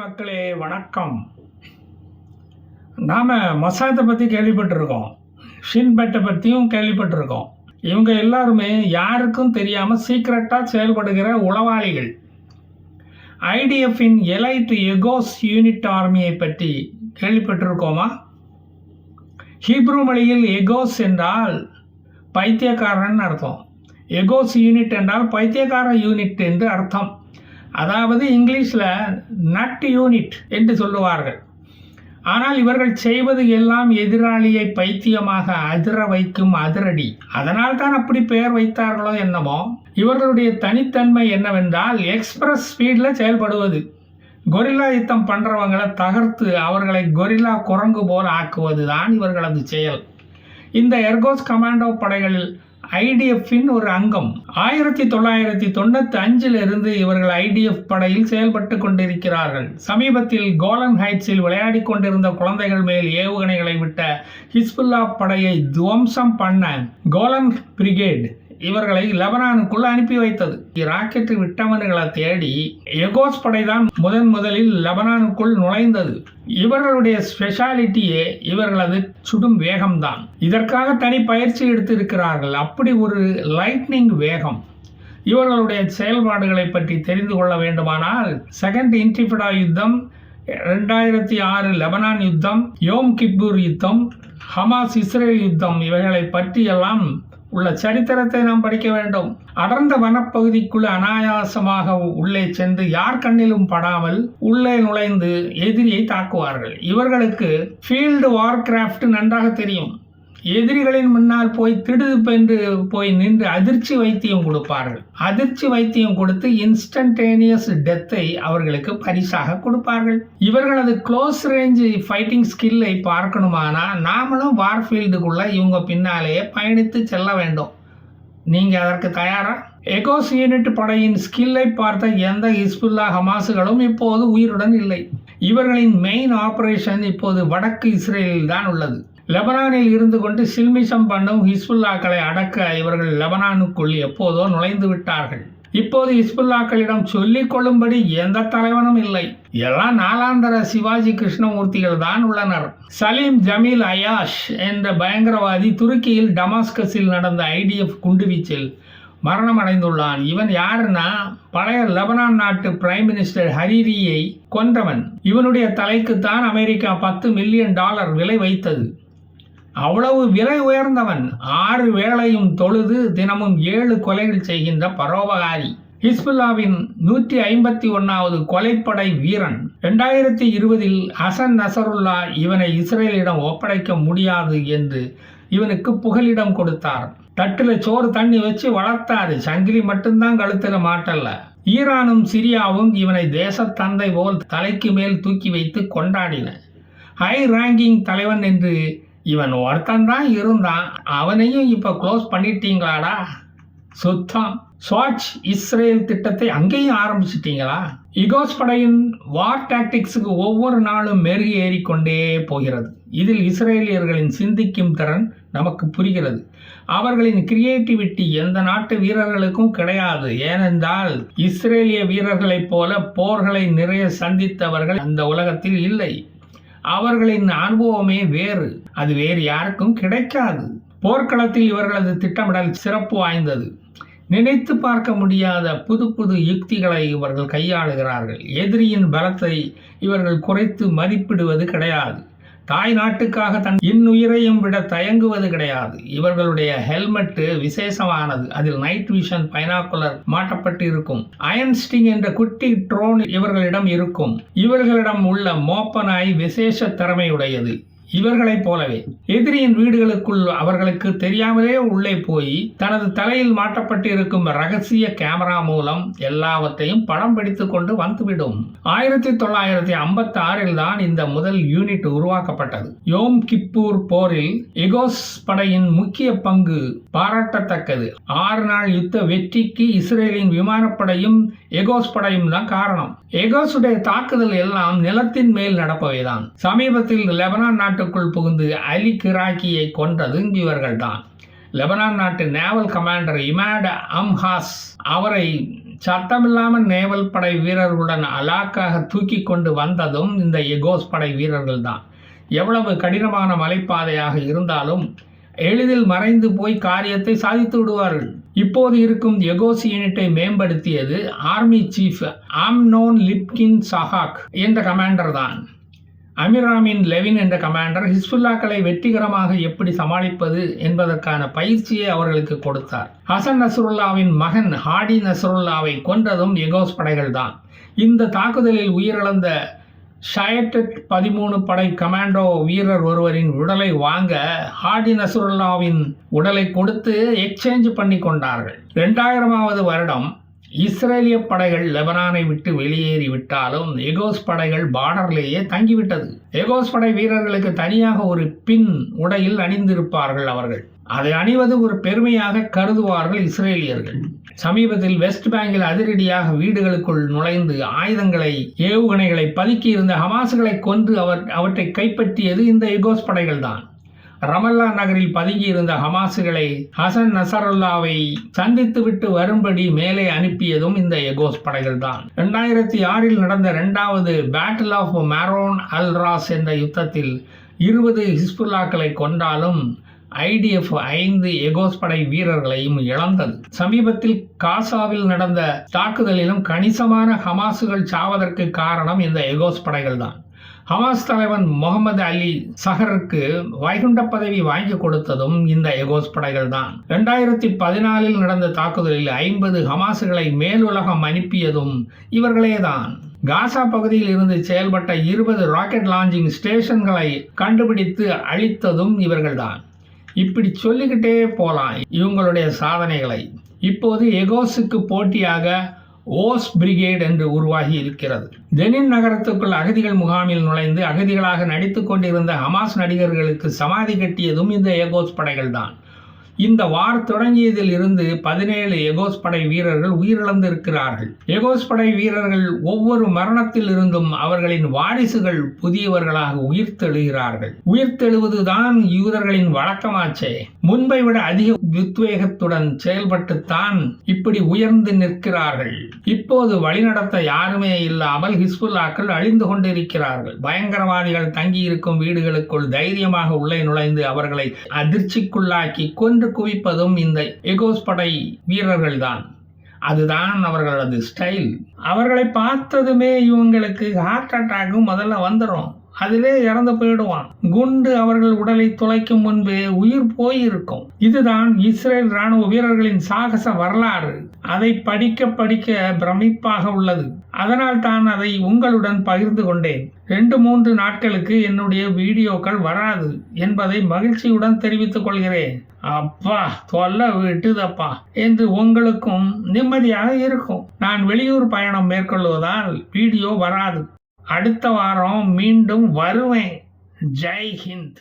மக்களே வணக்கம். நாம் மொசாத்தை பற்றி கேள்விப்பட்டிருக்கோம், ஷின்பெட்டை பற்றியும் கேள்விப்பட்டிருக்கோம். இவங்க எல்லாருமே யாருக்கும் தெரியாமல் சீக்ரெட்டாக செயல்படுகிற உளவாளிகள். ஐடிஎஃப்பின் எலைட் எகோஸ் யூனிட் ஆர்மியை பற்றி கேள்விப்பட்டிருக்கோமா? ஹீப்ரூ மொழியில் எகோஸ் என்றால் பைத்தியக்காரன் அர்த்தம், எகோஸ் யூனிட் என்றால் பைத்தியக்கார யூனிட் என்று அர்த்தம். அதாவது இங்கிலீஷில் நட் யூனிட் என்று சொல்லுவார்கள். ஆனால் இவர்கள் செய்வது எல்லாம் எதிராளியை பைத்தியமாக அதிர வைக்கும் அதிரடி. அதனால் தான் அப்படி பெயர் வைத்தார்களோ என்னமோ. இவர்களுடைய தனித்தன்மை என்னவென்றால் எக்ஸ்பிரஸ் ஸ்பீடில் செயல்படுவது. கொரில்லா யுத்தம் பண்ணுறவங்களை தகர்த்து அவர்களை கொரில்லா குரங்கு போல் ஆக்குவது தான் இவர்களது செயல். இந்த எர்கோஸ் கமாண்டோ படைகளில் ஐடிஎஃப்பின் ஒரு அங்கம். 1995 இவர்கள் ஐடிஎஃப் படையில் செயல்பட்டு கொண்டிருக்கிறார்கள். சமீபத்தில் கோலன் ஹைட்ஸில் விளையாடி கொண்டிருந்த குழந்தைகள் மேல் ஏவுகணைகளை விட்ட ஹிஸ்புல்லா படையை துவம்சம் பண்ண கோலன் பிரிகேட் இவர்களை லெபனானுக்குள் அனுப்பி வைத்தது. ராக்கெட் விட்டவன்களை தேடி எகோஸ் படைதான் முதலில் லெபனானுக்குள் நுழைந்தது. இவர்களுடைய ஸ்பெஷாலிட்டியே இவர்களது சுடும் வேகம்தான். இதற்காக தனி பயிற்சி எடுத்திருக்கிறார்கள். அப்படி ஒரு லைட்னிங் வேகம். இவர்களுடைய செயல்பாடுகளை பற்றி தெரிந்து கொள்ள வேண்டுமானால் செகண்ட் இன்டிஃபடா யுத்தம், 2006 லெபனான் யுத்தம், யோம் கிப்பூர் யுத்தம், ஹமாஸ் இஸ்ரேல் யுத்தம் இவைகளை பற்றியெல்லாம் உள்ள சரித்திரத்தை நாம் படிக்க வேண்டும். அடர்ந்த வனப்பகுதிக்குள் அனாயாசமாக உள்ளே சென்று யார் கண்ணிலும் படாமல் உள்ளே நுழைந்து எதிரியை தாக்குவார்கள். இவர்களுக்கு ஃபீல்டு வார்கிராஃப்ட் நன்றாக தெரியும். எதிரிகளின் முன்னால் போய் திடுதிப்பென்று போய் நின்று அதிர்ச்சி வைத்தியம் கொடுப்பார்கள். அதிர்ச்சி வைத்தியம் கொடுத்து இன்ஸ்டன்டேனியஸ் டெத்தை அவர்களுக்கு பரிசாக கொடுப்பார்கள். இவர்களது க்ளோஸ் ரேஞ்ச் ஃபைட்டிங் ஸ்கில்லை பார்க்கணுமானா நாமளும் வார்ஃபீல்டுக்குள்ள இவங்க பின்னாலேயே பயணித்து செல்ல வேண்டும். நீங்க அதற்கு தயாரா? எகோஸ் யூனிட் படையின் ஸ்கில்லை பார்த்த எந்த ஹிஸ்புல்லா ஹமாஸுகளும் இப்போது உயிருடன் இல்லை. இவர்களின் மெயின் ஆபரேஷன் இப்போது வடக்கு இஸ்ரேலில் தான் உள்ளது. லெபனானில் இருந்து கொண்டு சில்மிஷம் பண்ணும் ஹிஸ்புல்லாக்களை அடக்க இவர்கள் லெபனானுக்குள் எப்போதோ நுழைந்து விட்டார்கள். இப்போது ஹிஸ்புல்லாக்களிடம் சொல்லிக் கொள்ளும்படி எந்த தலைவனும் இல்லை. எல்லாம் நாலாந்தர சிவாஜி கிருஷ்ணமூர்த்திகள் தான் உள்ளனர். சலீம் ஜமீல் அயாஷ் என்ற பயங்கரவாதி துருக்கியில் டமாஸ்கஸில் நடந்த ஐடிஎஃப் குண்டுவீச்சில் மரணம் அடைந்துள்ளான். இவன் யாருன்னா பழைய லெபனான் நாட்டு பிரைம் மினிஸ்டர் ஹரீரியை கொன்றவன். இவனுடைய தலைக்குத்தான் அமெரிக்கா $10 மில்லியன் விலை வைத்தது. அவ்வளவு விலை உயர்ந்தவன். 6 வேளையும் தொழுது தினமும் 7 கொலைகள் செய்கின்ற பரோபகாரி. ஹிஸ்புல்லாவின் 151வது கொலைப்படை வீரன். 2020 ஹசன் நசருல்லா இவனை இஸ்ரேலிடம் ஒப்படைக்க முடியாது என்று இவனுக்கு புகலிடம் கொடுத்தார். தட்டுல சோறு தண்ணி வச்சு வளர்த்தாரு. சங்கிலி மட்டும்தான் கழுத்துல மாட்டல்ல. ஈரானும் சிரியாவும் இவனை தேசத்தந்தை போல் தலைக்கு மேல் தூக்கி வைத்து கொண்டாடின. ஹை ரேங்கிங் தலைவன் என்று இவன் ஒருத்தன் தான் இருந்தான். அவனையும் இப்ப க்ளோஸ் பண்ணிட்டீங்களாடா? சுத்தம். ஸ்வாட்ச் இஸ்ரேல் திட்டத்தை அங்கேயும் ஆரம்பிச்சிட்டீங்களா? எகோஸ் படையின் வார் டாக்டிக்ஸுக்கு ஒவ்வொரு நாளும் மெருகு ஏறிக்கொண்டே போகிறது. இதில் இஸ்ரேலியர்களின் சிந்திக்கும் திறன் நமக்கு புரிகிறது. அவர்களின் கிரியேட்டிவிட்டி எந்த நாட்டு வீரர்களுக்கும் கிடையாது. ஏனென்றால் இஸ்ரேலிய வீரர்களைப் போல போர்களை நிறைய சந்தித்தவர்கள் அந்த உலகத்தில் இல்லை. அவர்களின் அனுபவமே வேறு. அது வேறு யாருக்கும் கிடைக்காது. போர்க்களத்தில் இவர்களது திட்டமிடல் சிறப்பு வாய்ந்தது. நினைத்து பார்க்க முடியாத புது புது யுக்திகளை இவர்கள் கையாளுகிறார்கள். எதிரியின் பலத்தை இவர்கள் குறைத்து மதிப்பிடுவது கிடையாது. தாய் நாட்டுக்காக தன் இன்னுயிரையும் விட தயங்குவது கிடையாது. இவர்களுடைய ஹெல்மெட் விசேஷமானது. அதில் நைட் விஷன் பைனாக்குலர் மாட்டப்பட்டு இருக்கும். அயன் ஸ்டிங் என்ற குட்டி ட்ரோன் இவர்களிடம் இருக்கும். இவர்களிடம் உள்ள மோப்ப நாய் விசேஷ திறமையுடையது. இவர்களைப் போலவே எதிரியின் வீடுகளுக்குள் அவர்களுக்கு தெரியாமலே உள்ளே போய் தனது தலையில் மாட்டப்பட்டு இருக்கும் ரகசிய கேமரா மூலம் எல்லாவற்றையும் படம் பிடித்து கொண்டு வந்துவிடும். 1956 தான் இந்த முதல் யூனிட் உருவாக்கப்பட்டது. யோம் கிப்பூர் போரில் எகோஸ் படையின் முக்கிய பங்கு பாராட்டத்தக்கது. 6 நாள் யுத்த வெற்றிக்கு இஸ்ரேலின் விமானப்படையும் எகோஸ் படையும் தான் காரணம். எகோஸுடைய தாக்குதல் எல்லாம் நிலத்தின் மேல் நடப்பவைதான். சமீபத்தில் லெபனான் நாட்டுக்குள் புகுந்து அலி கிராக்கியை கொன்றது இவர்கள்தான். லெபனான் நாட்டு நேவல் கமாண்டர் இமாட் அம்ஹாஸ் அவரை சத்தமில்லாமல் நேவல் படை வீரர்களுடன் அலாக்காக தூக்கி கொண்டு வந்ததும் இந்த எகோஸ் படை வீரர்கள் தான். எவ்வளவு கடினமான மலைப்பாதையாக இருந்தாலும் எளிதில் மறைந்து போய் காரியத்தை சாதித்து விடுவார்கள். இப்போது இருக்கும் எகோஸ் யூனிட்டை மேம்படுத்தியது ஆர்மி சீஃப் ஆம்னோன் லிப்கின் சஹாக் என்ற கமாண்டர் தான். அமிராமின் லெவின் என்ற கமாண்டர் ஹிஸ்புல்லாக்களை வெற்றிகரமாக எப்படி சமாளிப்பது என்பதற்கான பயிற்சியை அவர்களுக்கு கொடுத்தார். ஹசன் நஸ்ருல்லாவின் மகன் ஹாடி நஸ்ருல்லாவை கொன்றதும் எகோஸ் படைகள் தான். இந்த தாக்குதலில் உயிரிழந்த ஷயட்டட் 13 படை கமாண்டோ வீரர் ஒருவரின் உடலை வாங்க ஹாடி நஸ்ருல்லாவின் உடலை கொடுத்து எக்ஸ்சேஞ்ச் பண்ணி கொண்டார்கள். 2000வது வருடம் இஸ்ரேலிய படைகள் லெபனானை விட்டு வெளியேறி விட்டாலும் எகோஸ் படைகள் பார்டர்லேயே தங்கிவிட்டது. எகோஸ் படை வீரர்களுக்கு தனியாக ஒரு பின் உடையில் அணிந்திருப்பார்கள். அவர்கள் அதை அணிவது ஒரு பெருமையாக கருதுவார்கள் இஸ்ரேலியர்கள். சமீபத்தில் வெஸ்ட் பேங்கில் அதிரடியாக வீடுகளுக்குள் நுழைந்து ஆயுதங்களை ஏவுகணைகளை பதுக்கி இருந்த ஹமாஸ்களை கொன்று அவற்றை கைப்பற்றியது இந்த எகோஸ் படைகள் தான். ரமல்லா நகரில் பதுங்கியிருந்த ஹமாசுகளை ஹசன் நசருல்லாவை சந்தித்துவிட்டு வரும்படி மேலே அனுப்பியதும் இந்த எகோஸ் படைகள் தான். 2006 நடந்த 2வது பேட்டில் ஆஃப் மரோன் அல் ராஸ் என்ற யுத்தத்தில் 20 ஹிஸ்புல்லாக்களை கொன்றாலும் ஐடிஎஃப் 5 எகோஸ் படை வீரர்களையும் இழந்தது. சமீபத்தில் காசாவில் நடந்த தாக்குதலிலும் கணிசமான ஹமாசுகள் சாவதற்கு காரணம் இந்த எகோஸ் படைகள் தான். ஹமாஸ் தலைவன் முகமது அலி சஹருக்கு வைகுண்ட பதவி வாங்கி கொடுத்ததும் இந்த எகோஸ் படைகள் தான். 2014 நடந்த தாக்குதலில் 50 ஹமாசுகளை மேலுலகம் அனுப்பியதும் இவர்களே தான். காசா பகுதியில் இருந்து செயல்பட்ட 20 ராக்கெட் லாஞ்சிங் ஸ்டேஷன்களை கண்டுபிடித்து அழித்ததும் இவர்கள்தான். இப்படி சொல்லிக்கிட்டே போலாம் இவங்களுடைய சாதனைகளை. இப்போது எகோஸுக்கு போட்டியாக ஓஸ் பிரிகேட் என்று உருவாகி இருக்கிறது. ஜெனின் நகரத்துக்குள் அகதிகள் முகாமில் நுழைந்து அகதிகளாக நடித்து கொண்டிருந்த ஹமாஸ் நடிகர்களுக்கு சமாதி கட்டியதும் இந்த எகோஸ் படைகள் தான். இந்த வார் தொடங்கியதில் இருந்து 17 எகோஸ் படை வீரர்கள் உயிரிழந்திருக்கிறார்கள். எகோஸ் படை வீரர்கள் ஒவ்வொரு மரணத்தில் இருந்தும் அவர்களின் வாரிசுகள் புதியவர்களாக உயிர்த்தெழுகிறார்கள். உயிர்த்தெழுவதுதான் யூதர்களின் வழக்கமாச்சே. முன்பை விட அதிக உத்வேகத்துடன் செயல்பட்டுத்தான் இப்படி உயர்ந்து நிற்கிறார்கள். இப்போது வழிநடத்த யாருமே இல்லாமல் ஹிஸ்புல்லாக்கள் அழிந்து கொண்டிருக்கிறார்கள். பயங்கரவாதிகள் தங்கியிருக்கும் வீடுகளுக்குள் தைரியமாக உள்ளே நுழைந்து அவர்களை அதிர்ச்சிக்குள்ளாக்கி கொன்று குவிப்பதும் இந்த எகோஸ் படை வீரர்கள் தான். அதுதான் அவர்களது ஸ்டைல். அவர்களை பார்த்ததுமே இவங்களுக்கு ஹார்ட் அட்டாக்கும் முதல்ல வந்துடும். அதிலே இறந்து போயிடுவான். குண்டு அவர்கள் உடலை துளைக்கும் முன்பே உயிர் போயிருக்கும். இதுதான் இஸ்ரேல் ராணுவ வீரர்களின் சாகச வரலாறு. அதை படிக்க படிக்க பிரமிப்பாக உள்ளது. அதனால் தான் அதை உங்களுடன் பகிர்ந்து கொண்டேன். 2-3 நாட்களுக்கு என்னுடைய வீடியோக்கள் வராது என்பதை மகிழ்ச்சியுடன் தெரிவித்துக் கொள்கிறேன். அப்பா தொல்லை விட்டுதப்பா என்று உங்களுக்கும் நிம்மதியாக இருக்கும். நான் வெளியூர் பயணம் மேற்கொள்வதால் வீடியோ வராது. அடுத்த வாரம் மீண்டும் வருவேன். ஜெய் ஹிந்த்.